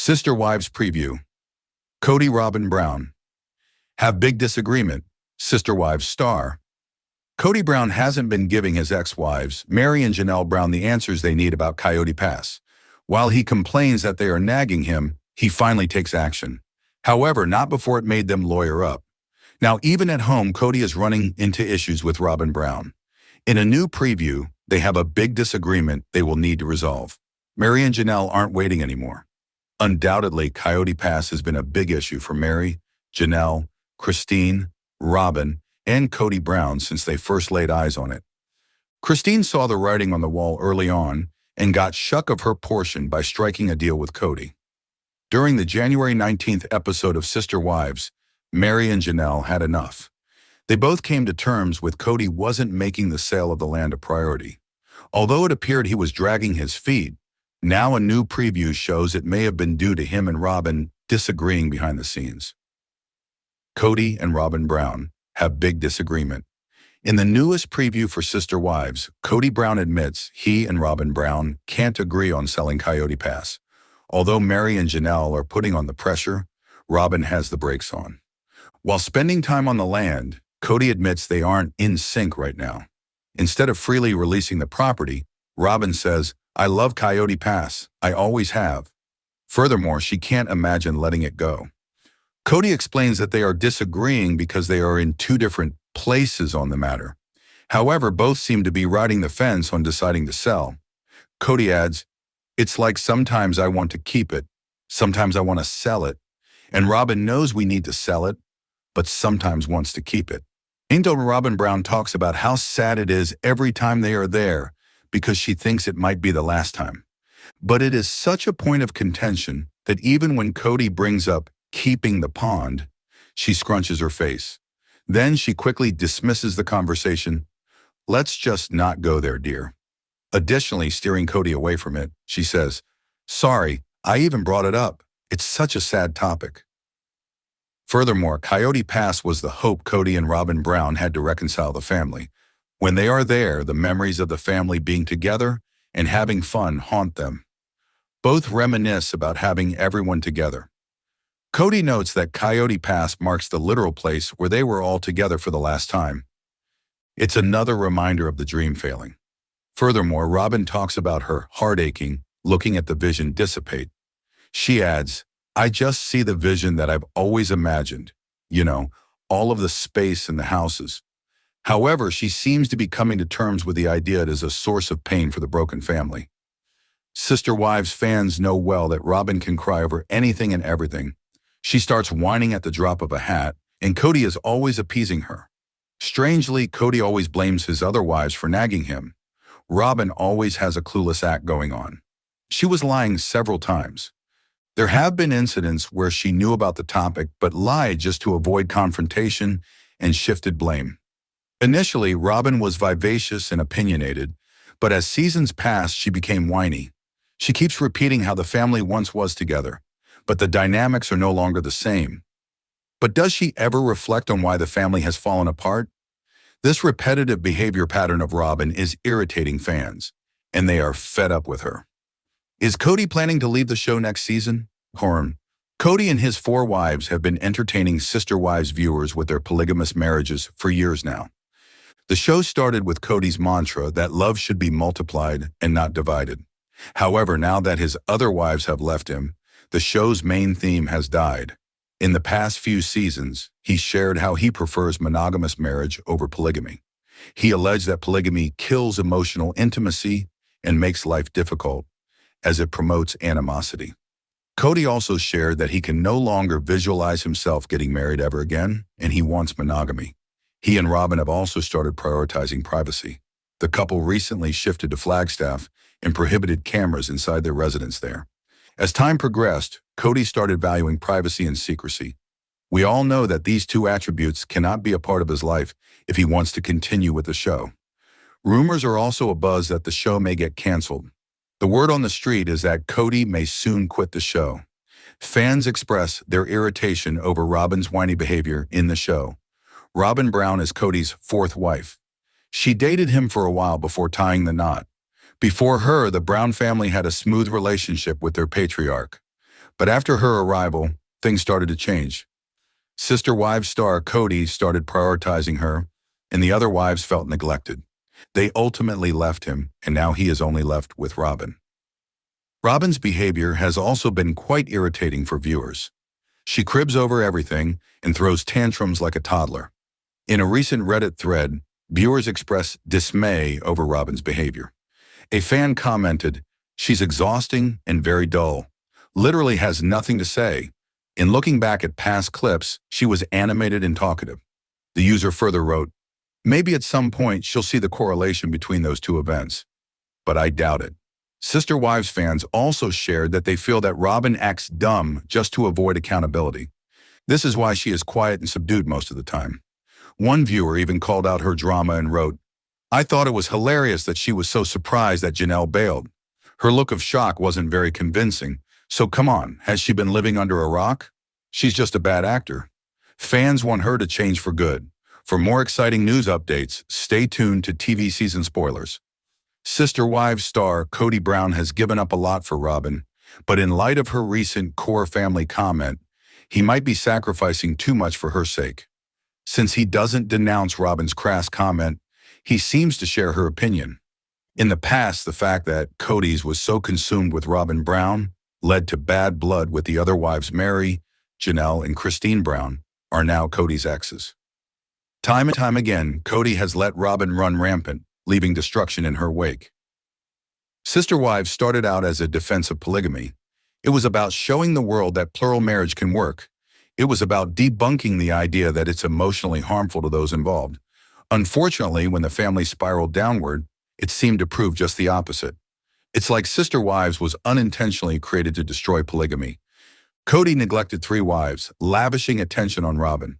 Sister Wives Preview. Kody Robyn Brown. Have big disagreement. Sister Wives star. Kody Brown hasn't been giving his ex-wives, Mary and Janelle Brown, the answers they need about Coyote Pass. While he complains that they are nagging him, he finally takes action. However, not before it made them lawyer up. Now, even at home, Kody is running into issues with Robyn Brown. In a new preview, they have a big disagreement they will need to resolve. Mary and Janelle aren't waiting anymore. Undoubtedly, Coyote Pass has been a big issue for Mary, Janelle, Christine, Robyn, and Kody Brown since they first laid eyes on it. Christine saw the writing on the wall early on and got shook of her portion by striking a deal with Kody. During the January 19th episode of Sister Wives, Mary and Janelle had enough. They both came to terms with Kody wasn't making the sale of the land a priority. Although it appeared he was dragging his feet, now a new preview shows it may have been due to him and Robyn disagreeing behind the scenes. Kody and Robyn Brown have big disagreement. In the newest preview for Sister Wives, Kody Brown admits he and Robyn Brown can't agree on selling Coyote Pass. Although Mary and Janelle are putting on the pressure, Robyn has the brakes on. While spending time on the land, Kody admits they aren't in sync right now. Instead of freely releasing the property, Robyn says, "I love Coyote Pass, I always have." Furthermore, she can't imagine letting it go. Kody explains that they are disagreeing because they are in two different places on the matter. However, both seem to be riding the fence on deciding to sell. Kody adds, "It's like sometimes I want to keep it, sometimes I want to sell it, and Robyn knows we need to sell it, but sometimes wants to keep it." Robyn Brown talks about how sad it is every time they are there because she thinks it might be the last time. But it is such a point of contention that even when Kody brings up keeping the pond, she scrunches her face. Then she quickly dismisses the conversation. "Let's just not go there, dear." Additionally, steering Kody away from it, she says, "Sorry, I even brought it up. It's such a sad topic." Furthermore, Coyote Pass was the hope Kody and Robyn Brown had to reconcile the family. When they are there, the memories of the family being together and having fun haunt them. Both reminisce about having everyone together. Kody notes that Coyote Pass marks the literal place where they were all together for the last time. It's another reminder of the dream failing. Furthermore, Robyn talks about her heart aching, looking at the vision dissipate. She adds, "I just see the vision that I've always imagined. All of the space in the houses." However, she seems to be coming to terms with the idea it is a source of pain for the broken family. Sister Wives fans know well that Robyn can cry over anything and everything. She starts whining at the drop of a hat, and Kody is always appeasing her. Strangely, Kody always blames his other wives for nagging him. Robyn always has a clueless act going on. She was lying several times. There have been incidents where she knew about the topic but lied just to avoid confrontation and shifted blame. Initially, Robyn was vivacious and opinionated, but as seasons passed, she became whiny. She keeps repeating how the family once was together, but the dynamics are no longer the same. But does she ever reflect on why the family has fallen apart? This repetitive behavior pattern of Robyn is irritating fans, and they are fed up with her. Is Kody planning to leave the show next season? Kody and his 4 wives have been entertaining Sister Wives viewers with their polygamous marriages for years now. The show started with Kody's mantra that love should be multiplied and not divided. However, now that his other wives have left him, the show's main theme has died. In the past few seasons, he shared how he prefers monogamous marriage over polygamy. He alleged that polygamy kills emotional intimacy and makes life difficult, as it promotes animosity. Kody also shared that he can no longer visualize himself getting married ever again, and he wants monogamy. He and Robyn have also started prioritizing privacy. The couple recently shifted to Flagstaff and prohibited cameras inside their residence there. As time progressed, Kody started valuing privacy and secrecy. We all know that these two attributes cannot be a part of his life if he wants to continue with the show. Rumors are also abuzz that the show may get canceled. The word on the street is that Kody may soon quit the show. Fans express their irritation over Robyn's whiny behavior in the show. Robyn Brown is Kody's 4th wife. She dated him for a while before tying the knot. Before her, the Brown family had a smooth relationship with their patriarch. But after her arrival, things started to change. Sister Wives star Kody started prioritizing her, and the other wives felt neglected. They ultimately left him, and now he is only left with Robyn. Robyn's behavior has also been quite irritating for viewers. She cribs over everything and throws tantrums like a toddler. In a recent Reddit thread, viewers expressed dismay over Robyn's behavior. A fan commented, "She's exhausting and very dull. Literally has nothing to say. In looking back at past clips, she was animated and talkative." The user further wrote, "Maybe at some point she'll see the correlation between those two events. But I doubt it." Sister Wives fans also shared that they feel that Robyn acts dumb just to avoid accountability. This is why she is quiet and subdued most of the time. One viewer even called out her drama and wrote, "I thought it was hilarious that she was so surprised that Janelle bailed. Her look of shock wasn't very convincing, so come on, has she been living under a rock? She's just a bad actor." Fans want her to change for good. For more exciting news updates, stay tuned to TV season spoilers. Sister Wives star Kody Brown has given up a lot for Robyn, but in light of her recent core family comment, he might be sacrificing too much for her sake. Since he doesn't denounce Robyn's crass comment, he seems to share her opinion. In the past, the fact that Kody's was so consumed with Robyn Brown led to bad blood with the other wives Mary, Janelle, and Christine Brown are now Kody's exes. Time and time again, Kody has let Robyn run rampant, leaving destruction in her wake. Sister Wives started out as a defense of polygamy. It was about showing the world that plural marriage can work. It was about debunking the idea that it's emotionally harmful to those involved. Unfortunately, when the family spiraled downward, it seemed to prove just the opposite. It's like Sister Wives was unintentionally created to destroy polygamy. Kody neglected 3 wives, lavishing attention on Robyn.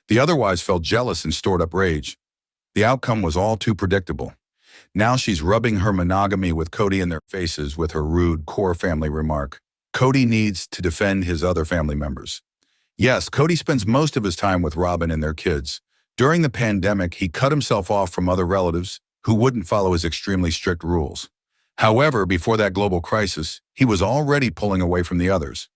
The other wives felt jealous and stored up rage. The outcome was all too predictable. Now she's rubbing her monogamy with Kody in their faces with her rude core family remark. Kody needs to defend his other family members. Yes, Kody spends most of his time with Robyn and their kids. During the pandemic, he cut himself off from other relatives who wouldn't follow his extremely strict rules. However, before that global crisis, he was already pulling away from the others.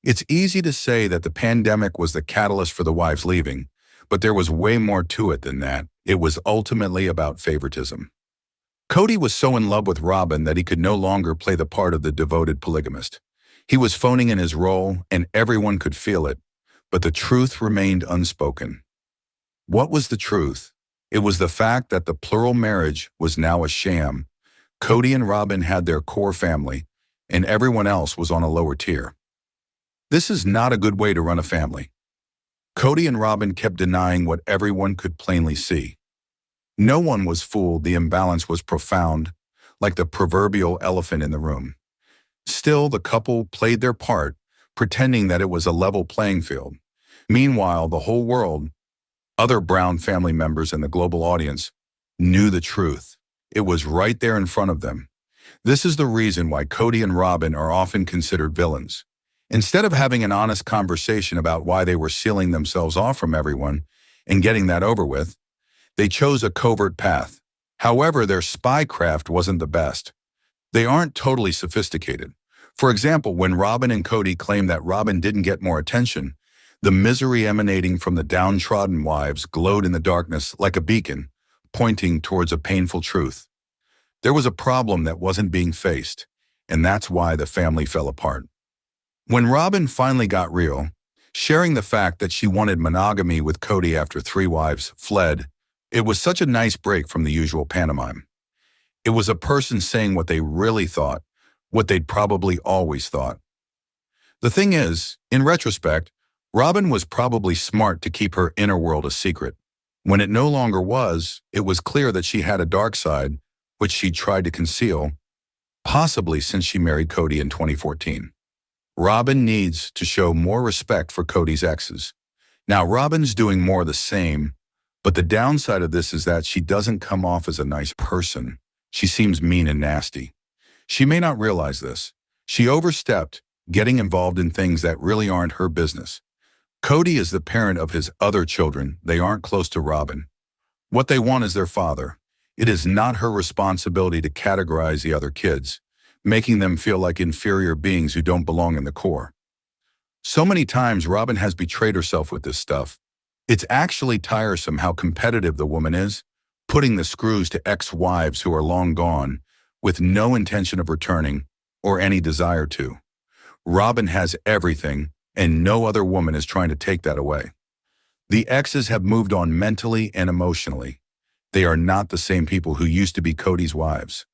It's easy to say that the pandemic was the catalyst for the wives leaving, but there was way more to it than that. It was ultimately about favoritism. Kody was so in love with Robyn that he could no longer play the part of the devoted polygamist. He was phoning in his role, and everyone could feel it, but the truth remained unspoken. What was the truth? It was the fact that the plural marriage was now a sham. Kody and Robyn had their core family, and everyone else was on a lower tier. This is not a good way to run a family. Kody and Robyn kept denying what everyone could plainly see. No one was fooled. The imbalance was profound, like the proverbial elephant in the room. Still, the couple played their part, pretending that it was a level playing field. Meanwhile, the whole world, other Brown family members and the global audience, knew the truth. It was right there in front of them. This is the reason why Kody and Robyn are often considered villains. Instead of having an honest conversation about why they were sealing themselves off from everyone and getting that over with, they chose a covert path. However, their spycraft wasn't the best. They aren't totally sophisticated. For example, when Robyn and Kody claimed that Robyn didn't get more attention, the misery emanating from the downtrodden wives glowed in the darkness like a beacon, pointing towards a painful truth. There was a problem that wasn't being faced, and that's why the family fell apart. When Robyn finally got real, sharing the fact that she wanted monogamy with Kody after 3 wives fled, it was such a nice break from the usual pantomime. It was a person saying what they really thought, what they'd probably always thought. The thing is, in retrospect, Robyn was probably smart to keep her inner world a secret. When it no longer was, it was clear that she had a dark side, which she tried to conceal, possibly since she married Kody in 2014. Robyn needs to show more respect for Kody's exes. Now, Robyn's doing more of the same, but the downside of this is that she doesn't come off as a nice person. She seems mean and nasty. She may not realize this. She overstepped, getting involved in things that really aren't her business. Kody is the parent of his other children. They aren't close to Robyn. What they want is their father. It is not her responsibility to categorize the other kids, making them feel like inferior beings who don't belong in the core. So many times Robyn has betrayed herself with this stuff. It's actually tiresome how competitive the woman is, putting the screws to ex-wives who are long gone, with no intention of returning or any desire to. Robyn has everything, and no other woman is trying to take that away. The exes have moved on mentally and emotionally. They are not the same people who used to be Kody's wives.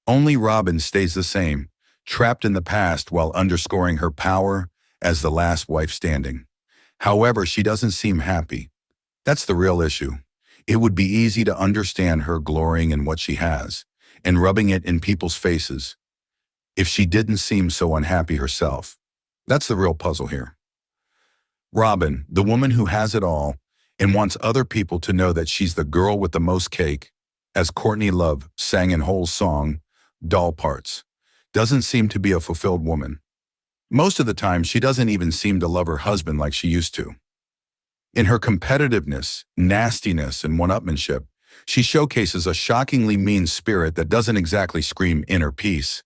Only Robyn stays the same, trapped in the past while underscoring her power as the last wife standing. However, she doesn't seem happy. That's the real issue. It would be easy to understand her glorying in what she has and rubbing it in people's faces if she didn't seem so unhappy herself. That's the real puzzle here. Robyn, the woman who has it all and wants other people to know that she's the girl with the most cake, as Courtney Love sang in Hole's song, Doll Parts, doesn't seem to be a fulfilled woman. Most of the time, she doesn't even seem to love her husband like she used to. In her competitiveness, nastiness, and one-upmanship, she showcases a shockingly mean spirit that doesn't exactly scream inner peace.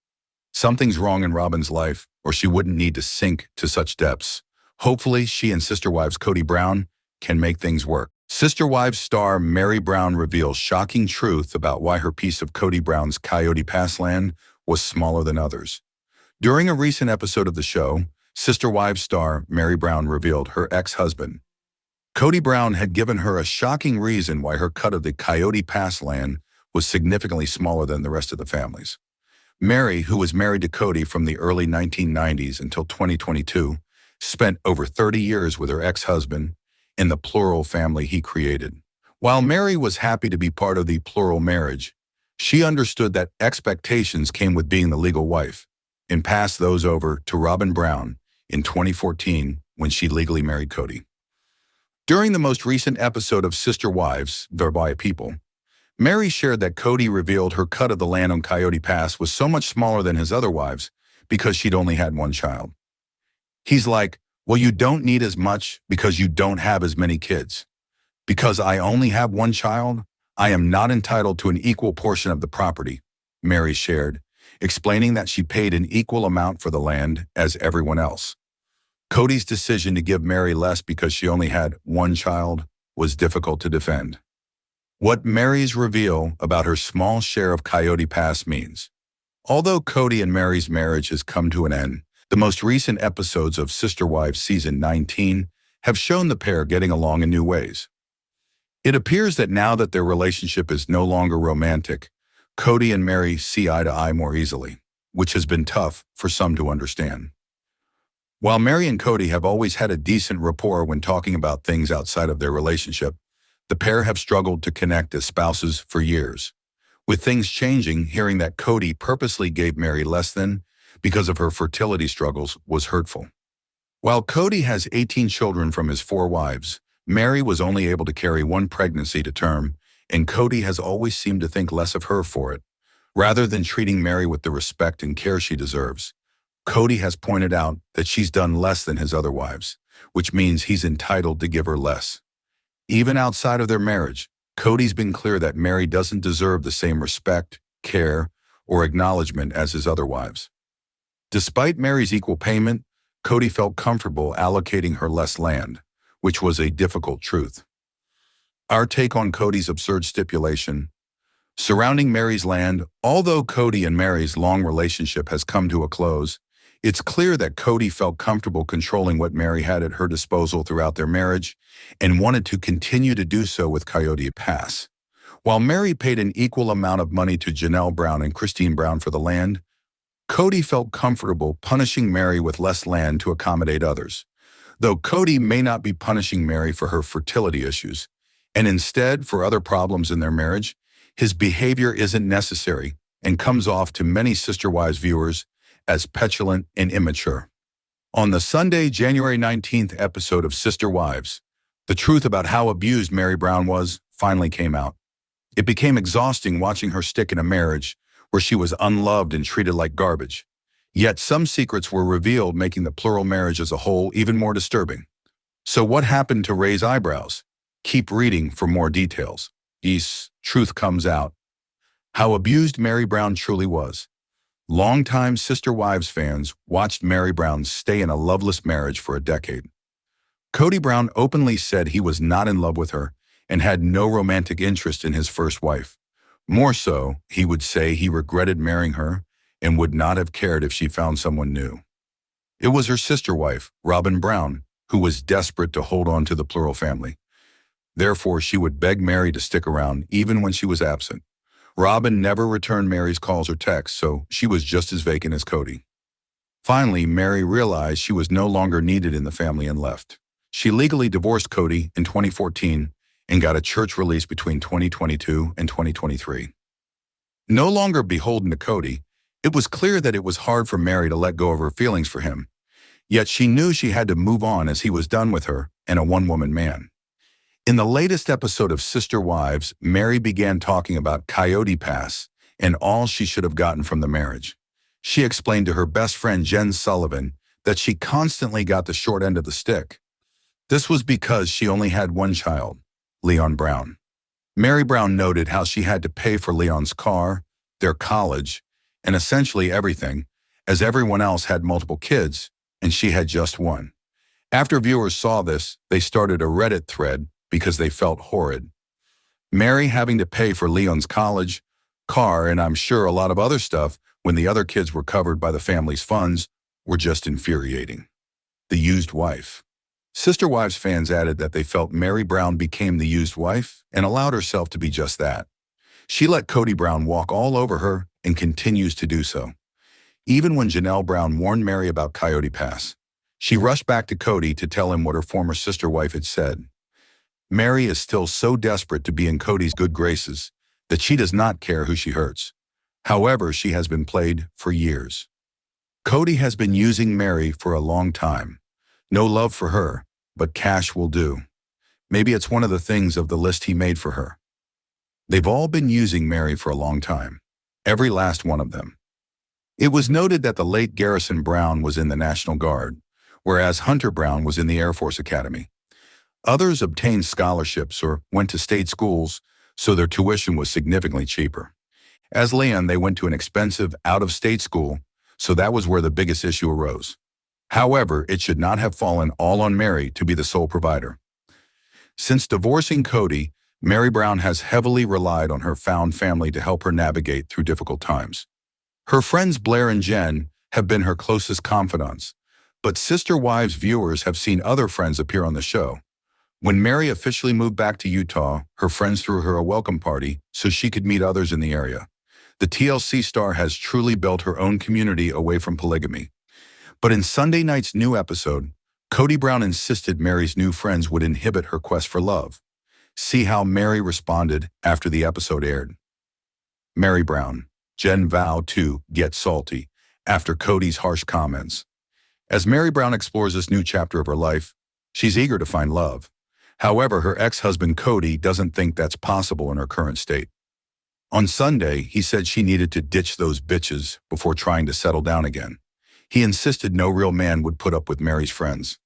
Something's wrong in Robyn's life, or she wouldn't need to sink to such depths. Hopefully, she and Sister Wives Kody Brown can make things work. Sister Wives star Meri Brown reveals shocking truth about why her piece of Kody Brown's Coyote Pass land was smaller than others. During a recent episode of the show, Sister Wives star Meri Brown revealed her ex-husband, Kody Brown, had given her a shocking reason why her cut of the Coyote Pass land was significantly smaller than the rest of the family's. Meri, who was married to Kody from the early 1990s until 2022, spent over 30 years with her ex-husband in the plural family he created. While Meri was happy to be part of the plural marriage, she understood that expectations came with being the legal wife, and passed those over to Robyn Brown in 2014 when she legally married Kody. During the most recent episode of Sister Wives, Thereby People, Meri shared that Kody revealed her cut of the land on Coyote Pass was so much smaller than his other wives because she'd only had one child. He's like, well, you don't need as much because you don't have as many kids. Because I only have one child, I am not entitled to an equal portion of the property, Meri shared, explaining that she paid an equal amount for the land as everyone else. Kody's decision to give Meri less because she only had one child was difficult to defend. What Meri's reveal about her small share of Coyote Pass means. Although Kody and Meri's marriage has come to an end, the most recent episodes of Sister Wives Season 19 have shown the pair getting along in new ways. It appears that now that their relationship is no longer romantic, Kody and Meri see eye to eye more easily, which has been tough for some to understand. While Meri and Kody have always had a decent rapport when talking about things outside of their relationship, the pair have struggled to connect as spouses for years. With things changing, hearing that Kody purposely gave Meri less than because of her fertility struggles was hurtful. While Kody has 18 children from his 4 wives, Meri was only able to carry 1 pregnancy to term, and Kody has always seemed to think less of her for it. Rather than treating Meri with the respect and care she deserves, Kody has pointed out that she's done less than his other wives, which means he's entitled to give her less. Even outside of their marriage, Kody's been clear that Meri doesn't deserve the same respect, care, or acknowledgement as his other wives. Despite Meri's equal payment, Kody felt comfortable allocating her less land, which was a difficult truth. Our take on Kody's absurd stipulation. Surrounding Meri's land, although Kody and Meri's long relationship has come to a close, it's clear that Kody felt comfortable controlling what Meri had at her disposal throughout their marriage and wanted to continue to do so with Coyote Pass. While Meri paid an equal amount of money to Janelle Brown and Christine Brown for the land, Kody felt comfortable punishing Meri with less land to accommodate others. Though Kody may not be punishing Meri for her fertility issues, and instead for other problems in their marriage, his behavior isn't necessary and comes off to many Sister Wives viewers as petulant and immature. On the Sunday, January 19th episode of Sister Wives, the truth about how abused Meri Brown was finally came out. It became exhausting watching her stick in a marriage where she was unloved and treated like garbage. Yet some secrets were revealed, making the plural marriage as a whole even more disturbing. So what happened to raise eyebrows? Keep reading for more details. Truth comes out. How abused Meri Brown truly was. Longtime Sister Wives fans watched Mary Brown stay in a loveless marriage for a decade. Kody Brown openly said he was not in love with her and had no romantic interest in his first wife. More so, he would say he regretted marrying her and would not have cared if she found someone new. It was her sister wife, Robyn Brown, who was desperate to hold on to the plural family. Therefore, she would beg Mary to stick around even when she was absent. Robyn never returned Mary's calls or texts, so she was just as vacant as Kody. Finally, Mary realized she was no longer needed in the family and left. She legally divorced Kody in 2014 and got a church release between 2022 and 2023. No longer beholden to Kody, it was clear that it was hard for Mary to let go of her feelings for him. Yet she knew she had to move on as he was done with her and a one-woman man. In the latest episode of Sister Wives, Mary began talking about Kody Pass and all she should have gotten from the marriage. She explained to her best friend Jen Sullivan that she constantly got the short end of the stick. This was because she only had one child, Leon Brown. Mary Brown noted how she had to pay for Leon's car, their college, and essentially everything, as everyone else had multiple kids, and she had just one. After viewers saw this, they started a Reddit thread because they felt horrid. Mary having to pay for Leon's college, car, and I'm sure a lot of other stuff when the other kids were covered by the family's funds were just infuriating. The used wife. Sister Wives fans added that they felt Mary Brown became the used wife and allowed herself to be just that. She let Kody Brown walk all over her and continues to do so. Even when Janelle Brown warned Mary about Kody Pass, she rushed back to Kody to tell him what her former sister wife had said. Mary is still so desperate to be in Kody's good graces that she does not care who she hurts. However, she has been played for years. Kody has been using Mary for a long time. No love for her, but cash will do. Maybe it's one of the things of the list he made for her. They've all been using Mary for a long time. Every last one of them. It was noted that the late Garrison Brown was in the National Guard, whereas Hunter Brown was in the Air Force Academy. Others obtained scholarships or went to state schools, so their tuition was significantly cheaper. As Leon, they went to an expensive, out-of-state school, so that was where the biggest issue arose. However, it should not have fallen all on Mary to be the sole provider. Since divorcing Kody, Mary Brown has heavily relied on her found family to help her navigate through difficult times. Her friends Blair and Jen have been her closest confidants, but Sister Wives viewers have seen other friends appear on the show. When Mary officially moved back to Utah, her friends threw her a welcome party so she could meet others in the area. The TLC star has truly built her own community away from polygamy. But in Sunday night's new episode, Kody Brown insisted Mary's new friends would inhibit her quest for love. See how Mary responded after the episode aired. Mary Brown. Jen vowed to get salty after Kody's harsh comments. As Mary Brown explores this new chapter of her life, she's eager to find love. However, her ex-husband Kody doesn't think that's possible in her current state. On Sunday, he said she needed to ditch those bitches before trying to settle down again. He insisted no real man would put up with Mary's friends.